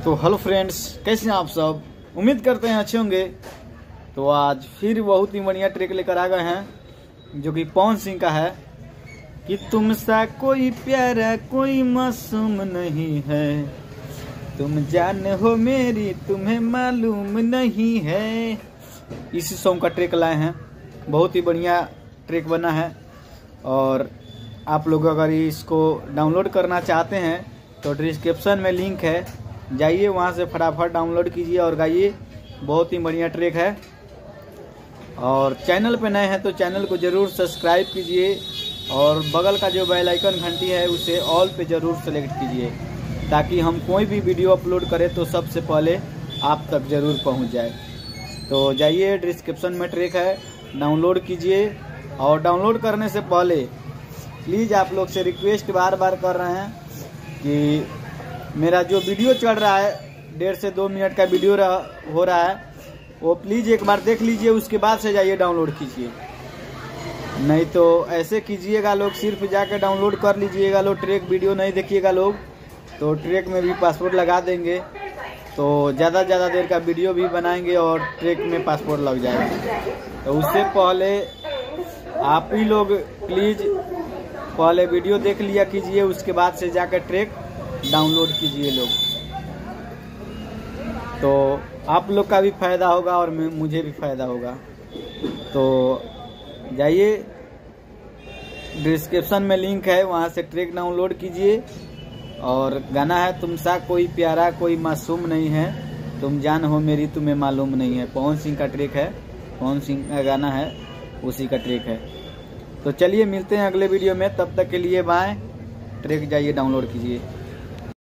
तो hello friends, कैसे हैं आप सब। उम्मीद करते हैं अच्छे होंगे। तो आज फिर बहुत ही बढ़िया ट्रैक लेकर आ गए हैं जो कि पवन सिंह का है कि तुमसा कोई प्यारा कोई मासूम नहीं है, तुम जान हो मेरी तुम्हें मालूम नहीं है। इसी सॉन्ग का ट्रैक लाए हैं, बहुत ही बढ़िया ट्रैक बना है। और आप लोग अगर इसको डाउनलोड करना चाहते हैं तो डिस्क्रिप्शन में लिंक है, जाइए वहां से फटाफट डाउनलोड कीजिए और गाइए। बहुत ही बढ़िया ट्रैक है। और चैनल पे नए हैं तो चैनल को ज़रूर सब्सक्राइब कीजिए और बगल का जो बेल आइकन घंटी है उसे ऑल पे ज़रूर सेलेक्ट कीजिए ताकि हम कोई भी वीडियो अपलोड करें तो सबसे पहले आप तक ज़रूर पहुंच जाए। तो जाइए, डिस्क्रिप्शन में ट्रैक है, डाउनलोड कीजिए। और डाउनलोड करने से पहले प्लीज़ आप लोग से रिक्वेस्ट बार बार कर रहे हैं कि मेरा जो वीडियो चल रहा है 1.5 से 2 मिनट का वीडियो हो रहा है वो प्लीज़ एक बार देख लीजिए, उसके बाद से जाइए डाउनलोड कीजिए। नहीं तो ऐसे कीजिएगा लोग, सिर्फ जाकर डाउनलोड कर लीजिएगा लोग, ट्रैक वीडियो नहीं देखिएगा लोग तो ट्रैक में भी पासपोर्ट लगा देंगे, तो ज़्यादा देर का वीडियो भी बनाएंगे और ट्रैक में पासपोर्ट लग जाएगा। तो उससे पहले आप ही लोग प्लीज़ पहले वीडियो देख लिया कीजिए, उसके बाद से जाकर ट्रैक डाउनलोड कीजिए लोग। तो आप लोग का भी फ़ायदा होगा और मुझे भी फ़ायदा होगा। तो जाइए, डिस्क्रिप्शन में लिंक है, वहाँ से ट्रैक डाउनलोड कीजिए। और गाना है तुमसा कोई प्यारा कोई मासूम नहीं है, तुम जान हो मेरी तुम्हें मालूम नहीं है। पवन सिंह का ट्रैक है, पवन सिंह का गाना है, उसी का ट्रैक है। तो चलिए मिलते हैं अगले वीडियो में, तब तक के लिए बाय। ट्रैक जाइए डाउनलोड कीजिए।